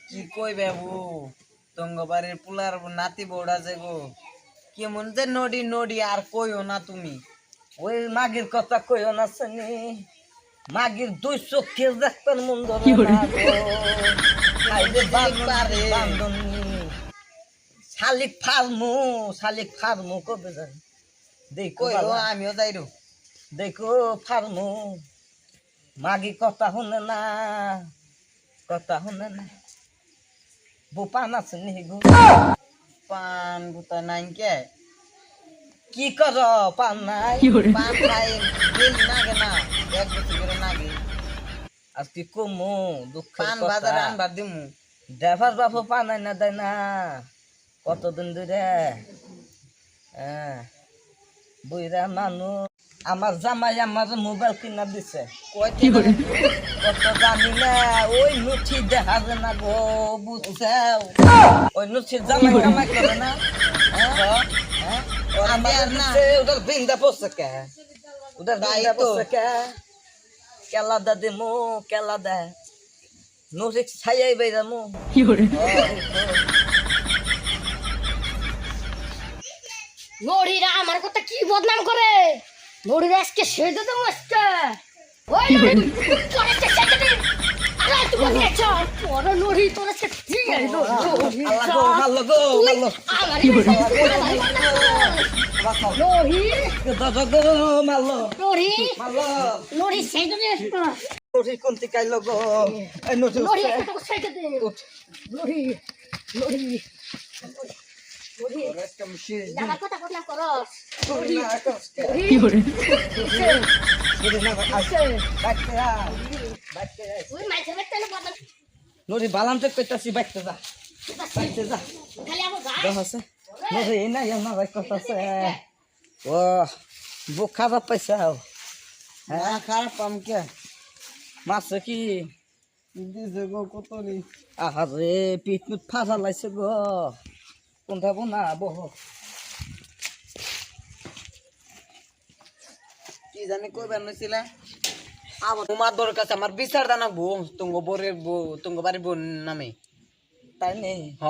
কি কই বাবু তঙ্গবাড়ির পুলার নাতি বউড়া যে গো কেমন যে নডি নডি আর কইও না তুমি ওই মাগির কথা কইও না শুনি মাগির দুই চোখে দেখতেন মন ধরে না গো আইলে বান্ধনী শালিক ফার্মু কবে যাই দেখো আমিও যাইরো দেখো ফার্মু মাগি কথা শুনে না বউ পান আছে নি গো পান গুতা নাই কে কি কর পান নাই পান খাই দিন নাগে না এক বছর করে নাগে আজকে কমু দুঃখ পান বাজারে আনবার দিমু ড্রাইভার বাপু পান না দেয় না কতদিন ধরে বুইরা মানুষ আমার জামাই আমার মোবাইল কিনা দিছে কত জানি না ওই নুঠি দেখা যায় না গো বুঝছে ওই নুঠির জামাই কামাই করে না উধর বিন্দা পড়ছে কে উধর বিন্দা পড়ছে কে কেলা দা দে মো কেলা দে নুঠি ছাইয়াই বাইরা মো নড়িরা আমার কথা কি বদনাম করে নড়িরা আজকে সেজে দেবো আজকে ওই নড়ি তোর আজকে সেজে দে আরে তুই বলেছ তোর নড়ি তোর আজকে ঠিক আছে মারলো গো মারলো আমার নড়ি দাদা গো মারলো নড়ি মারলো নড়ি সেজে দে নড়ি কোনটি কাইলো গো এই নড়ি নড়ি একটু সেজে দে নড়ি নড়ি আমার কথা বদনাম করো ওই মাইছে বেতে না বদনাম নড়ি বালাম তো কইতাছি বাইতে যা খালি আমার গায় দেখছে নড়ি এই না এমন ভাই কইতাছে ও বুক খারাপ পাইছে হ্যাঁ খারাপ পাম কে মাছ কি দিছে গো কতনি আহারে পিঠ মুঠ ফাটা লাইছে গো কোনটা না বহ কি জানি কইবার নছিলা আবার তোমার দরকার আমার বিচার দানা বউ তুঙ্গ বরের বউ তুঙ্গ বাড়ির বোন নামে তাই নেই হ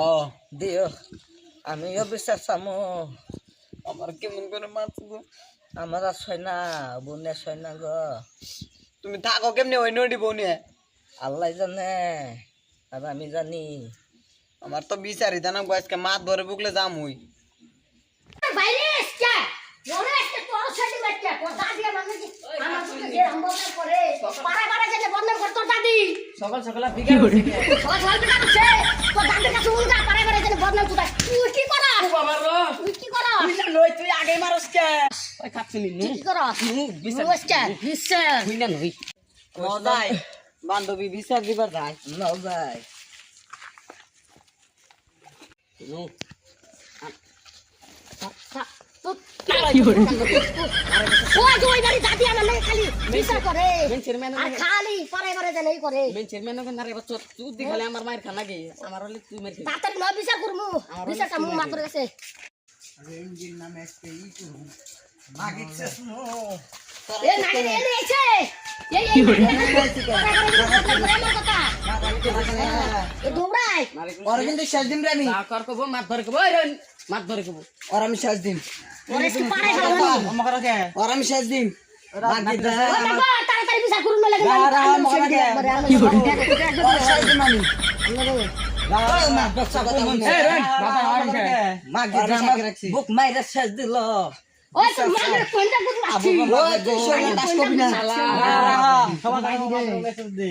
দিও আমিও বিচার চামো আমার কেমন করে মাছ গো আমার আর ছয় না বোনে ছয় না গো তুমি থাকো কেমনে ওই নডি বোনে আল্লাহ জানে আর আমি জানি আমার তো বিচারি দানা গো আজকে মাছ ধরে বুকলে যাম হই বাইরে এসকে ওরে এসকে তোর সাথে বাচ্চা তোর দাদি আমার সাথে যে বদনাম করে পাড়া যেতে বদনাম করে তোর দাদি সকাল সকাল বিকাল হচ্ছে সকাল বিকাল হচ্ছে তোর দাদির কাছে উল্টা পাড়া যেতে বদনাম তুই কি করা বাবা রো তুই কি করা লই তুই আগে মারস কে ওই খাচ্ছিলি কি করা বিচার তুই না নই মজাই বান্ধবী বিচার দিবার যায় না যায় নো ওই বাড়ি দাদি আমার লাগে খালি বিচার করে আর খালি পাড়ায় জানাই করে তুই দেখালে আমার মায়ের খানা গে আমার হলে তুই মেরে তাড়াতাড়ি না বিচার করবো বিচারটা মুখ মাত্র গেছে ইঞ্জিন নামে একটা ই করবো মাগিছে শুনো এ নাকি এনে এসে এই দৌড়াই ওর কিন্তু শেষ দিন রে আমি কর কব মাছ ধরে কব মাছ ধরে কব ওর আমি শেষ দিন ওরে কি পাড়ায় যাবো আমার কে ওর আমি শেষ দিন মাগি দে তাড়াতাড়ি বিচার করুন লাগে শেষ দিন আমি বুক মাইরা শেষ দিল ওই তো মানের কোনটা গুড আছে ওই তো সোনা দাস কবি না সবাই গাই দে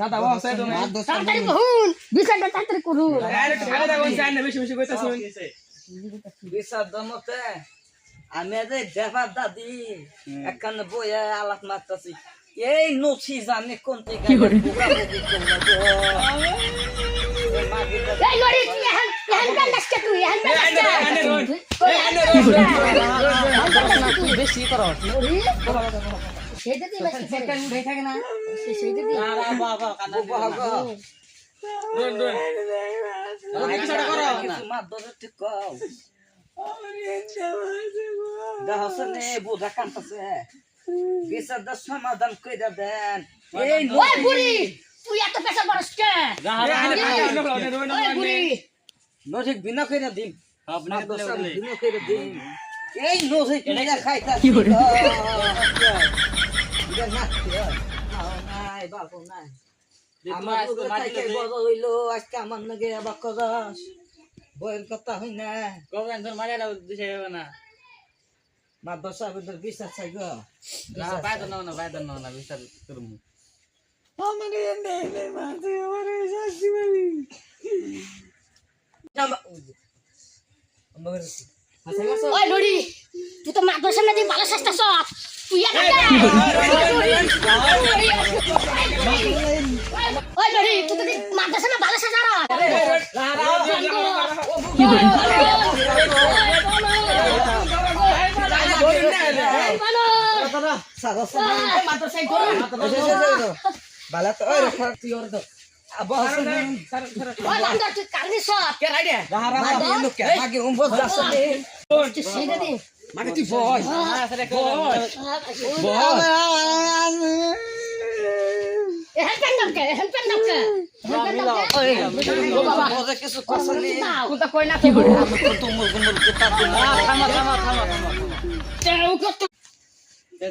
দাদা ও সাইড মে তাড়াতাড়ি করুন বিচারটা তাড়াতাড়ি করুন ডাইরেক্ট ভালো দাও চাই না বেশি বেশি কইতা শুন বিচার দমতে আমি যে দেবার দাদি একখান বইয়া আলাপ মারতাছি এই নছি জানে কোন থেকে বুকা বুকি এই লড়ি তুই হ্যান কান নাচকে তুই হ্যান তুই বেশি করো সেইটা দি বেশি সেটা উড়ে থাকে না সেইটা দি আরে বাবা কানা বাবা দোন দোন কিছু করো মার ধরে ঠিক কও দাহসনে বুড়া কান্তাছে বিচার দা সমাধান কইরা দেন এই ওই বুড়ি তুই এত পেশা পারস কে ওই বুড়ি নজিক বিনা কইরা দিন আপনাকে বিনা কইরা দিন এই নজিক কিনা খাইতা কি করে এটা না নাই বাবু নাই আমার তো মাটি বড় হইলো আজকে আমার নাকি আবার করাস বইয়ের কথা হই না কবেন তোর মারা দাও দিছে না মাদ্রাসা ভিতর বিচার চাই গো না বাইদন না বিচার করমু আমার এনে এনে মাঝে আমার শাস্তি বাড়ি ওই লড়ি তুই তো মাদ্রাসা না দিয়ে ভালো চেষ্টা সব তুই একা ওই লড়ি তুই তো মাদ্রাসা না ভালো চেষ্টা বালা তো ওই রাখা তুই ওর তো আবার ওই লান্দা তুই কারনি সব কে রাইডে রাহা রাহা লোক কে আগে উম্বস যাচ্ছে তুই সেইটা দে মানে তুই বয় হেল্পেন দমকে ওই বাবা কিছু কথা নেই কোনটা কই না কি করে তুমুল গুমুল কথা থামা তেও কত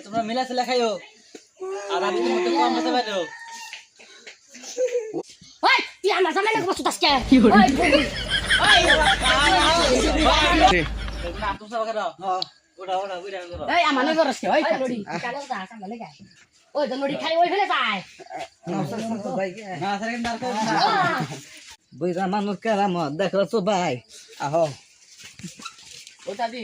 তোমরা মিলা ছেলে খাইও আর আমি তোমাকে কম হতে পারো ওই তুই আমার জামাই না বসে তাসকে ওই বুড়ি না তুমি সব করো ওটা করো এই আমার না করস ওই লড়ি কালো যা সামনে গায় ওই তো লড়ি খাই ওই ফেলে যায় না স্যার কিন্তু আর বইরা মানুষ কেরামত দেখো তো ভাই আহো ওটা দি